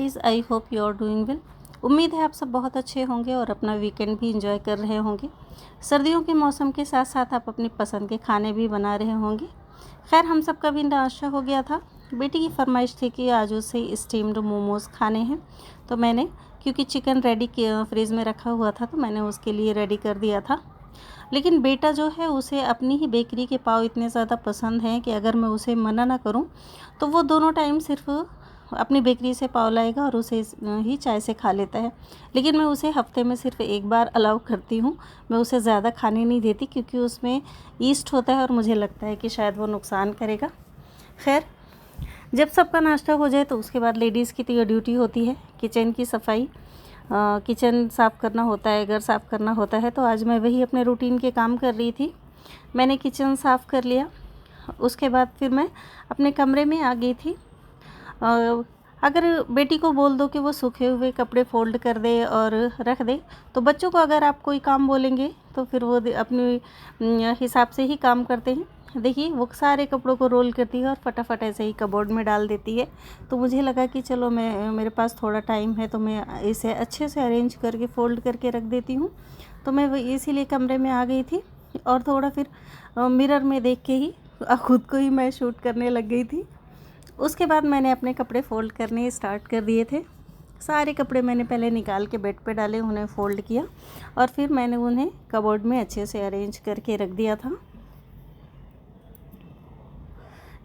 Guys, I hope you are doing well. उम्मीद है आप सब बहुत अच्छे होंगे और अपना वीकेंड भी इंजॉय कर रहे होंगे। सर्दियों के मौसम के साथ साथ आप अपनी पसंद के खाने भी बना रहे होंगे। खैर, हम सब का भी नाश्ता हो गया था। बेटी की फरमाइश थी कि आज उसे स्टीम्ड मोमोज़ खाने हैं, तो मैंने क्योंकि चिकन रेडी फ्रिज में रखा हुआ था तो मैंने उसके लिए रेडी कर दिया था। लेकिन बेटा जो है उसे अपनी ही बेकरी के पाव इतने ज़्यादा पसंद हैं कि अगर मैं उसे मना ना करूं तो वो दोनों टाइम सिर्फ अपनी बेकरी से पाव लाएगा और उसे ही चाय से खा लेता है। लेकिन मैं उसे हफ्ते में सिर्फ एक बार अलाउ करती हूँ। मैं उसे ज़्यादा खाने नहीं देती क्योंकि उसमें ईस्ट होता है और मुझे लगता है कि शायद वो नुकसान करेगा। खैर, जब सबका नाश्ता हो जाए तो उसके बाद लेडीज़ की तो ये ड्यूटी होती है किचन की सफाई। किचन साफ़ करना होता है, घर साफ़ करना होता है। तो आज मैं वही अपने रूटीन के काम कर रही थी। मैंने किचन साफ़ कर लिया। उसके बाद फिर मैं अपने कमरे में आ गई थी। अगर बेटी को बोल दो कि वो सूखे हुए कपड़े फ़ोल्ड कर दे और रख दे, तो बच्चों को अगर आप कोई काम बोलेंगे तो फिर वो अपने हिसाब से ही काम करते हैं। देखिए, वो सारे कपड़ों को रोल करती है और फटाफट ऐसे ही कबोर्ड में डाल देती है। तो मुझे लगा कि चलो मेरे पास थोड़ा टाइम है तो मैं इसे अच्छे से अरेंज करके फ़ोल्ड करके रख देती हूँ। तो मैं इसीलिए कमरे में आ गई थी और थोड़ा फिर मिरर में देख के ही खुद को ही मैं शूट करने लग गई थी। उसके बाद मैंने अपने कपड़े फ़ोल्ड करने स्टार्ट कर दिए थे। सारे कपड़े मैंने पहले निकाल के बेड पे डाले, उन्हें फ़ोल्ड किया और फिर मैंने उन्हें कबोर्ड में अच्छे से अरेंज करके रख दिया था।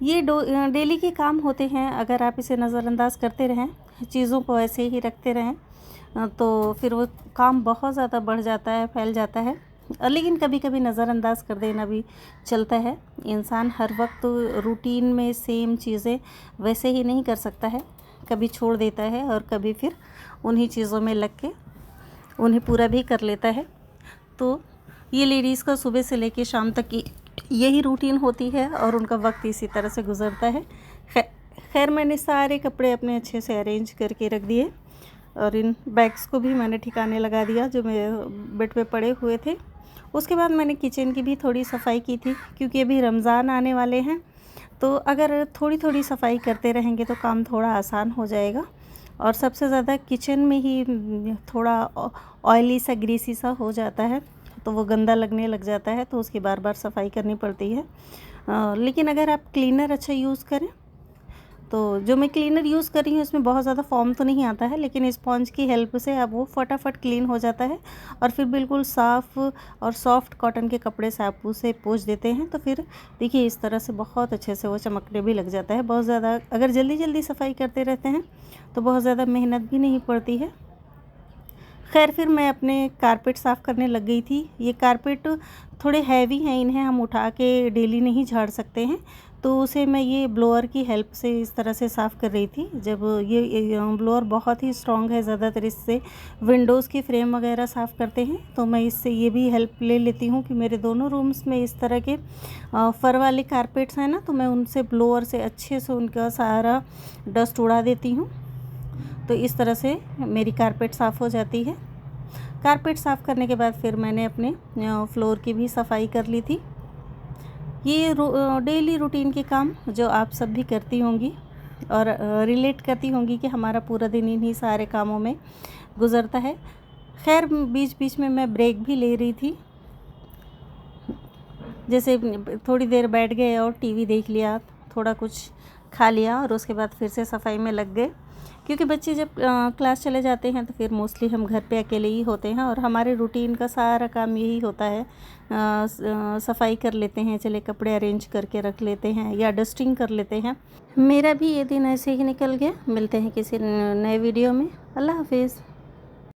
ये डेली के काम होते हैं। अगर आप इसे नज़रअंदाज करते रहें, चीज़ों को ऐसे ही रखते रहें, तो फिर वो काम बहुत ज़्यादा बढ़ जाता है, फैल जाता है। लेकिन कभी कभी नज़रअंदाज कर देना भी चलता है। इंसान हर वक्त रूटीन में सेम चीज़ें वैसे ही नहीं कर सकता है, कभी छोड़ देता है और कभी फिर उन्हीं चीज़ों में लग के उन्हें पूरा भी कर लेता है। तो ये लेडीज़ का सुबह से लेके शाम तक की यही रूटीन होती है और उनका वक्त इसी तरह से गुज़रता है। खैर, मैंने सारे कपड़े अपने अच्छे से अरेंज करके रख दिए और इन बैग्स को भी मैंने ठिकाने लगा दिया जो मेरे बेड पे पड़े हुए थे। उसके बाद मैंने किचन की भी थोड़ी सफाई की थी क्योंकि अभी रमज़ान आने वाले हैं। तो अगर थोड़ी थोड़ी सफाई करते रहेंगे तो काम थोड़ा आसान हो जाएगा। और सबसे ज़्यादा किचन में ही थोड़ा ऑयली सा, ग्रीसी सा हो जाता है तो वो गंदा लगने लग जाता है, तो उसकी बार बार सफाई करनी पड़ती है। लेकिन अगर आप क्लीनर अच्छा यूज़ करें, तो जो मैं क्लीनर यूज़ कर रही हूँ इसमें बहुत ज़्यादा फॉर्म तो नहीं आता है, लेकिन स्पॉन्ज की हेल्प से अब वो फटाफट क्लीन हो जाता है और फिर बिल्कुल साफ़ और सॉफ्ट कॉटन के कपड़े से आप उसे पोंछ देते हैं तो फिर देखिए इस तरह से बहुत अच्छे से वो चमकने भी लग जाता है। बहुत ज़्यादा अगर जल्दी जल्दी सफाई करते रहते हैं तो बहुत ज़्यादा मेहनत भी नहीं पड़ती है। खैर, फिर मैं अपने कारपेट साफ़ करने लग गई थी। ये कारपेट थोड़े हैवी हैं, इन्हें हम उठा के डेली नहीं झाड़ सकते हैं, तो उसे मैं ये ब्लोअर की हेल्प से इस तरह से साफ़ कर रही थी। जब ये ब्लोअर बहुत ही स्ट्रॉन्ग है, ज़्यादातर इससे विंडोज़ की फ्रेम वगैरह साफ़ करते हैं, तो मैं इससे ये भी हेल्प ले लेती हूँ कि मेरे दोनों रूम्स में इस तरह के फ़र वाले कारपेट्स हैं ना, तो मैं उनसे ब्लोअर से अच्छे से उनका सारा डस्ट उड़ा देती हूँ। तो इस तरह से मेरी कारपेट साफ़ हो जाती है। कारपेट साफ़ करने के बाद फिर मैंने अपने फ्लोर की भी सफाई कर ली थी। ये डेली रूटीन के काम जो आप सब भी करती होंगी और रिलेट करती होंगी कि हमारा पूरा दिन इन्हीं सारे कामों में गुज़रता है। खैर, बीच बीच में मैं ब्रेक भी ले रही थी, जैसे थोड़ी देर बैठ गए और टीवी देख लिया, थोड़ा कुछ खा लिया और उसके बाद फिर से सफाई में लग गए। क्योंकि बच्चे जब क्लास चले जाते हैं तो फिर मोस्टली हम घर पे अकेले ही होते हैं और हमारे रूटीन का सारा काम यही होता है। सफाई कर लेते हैं, चले कपड़े अरेंज करके रख लेते हैं या डस्टिंग कर लेते हैं। मेरा भी ये दिन ऐसे ही निकल गया। मिलते हैं किसी नए वीडियो में। अल्लाह हाफिज़।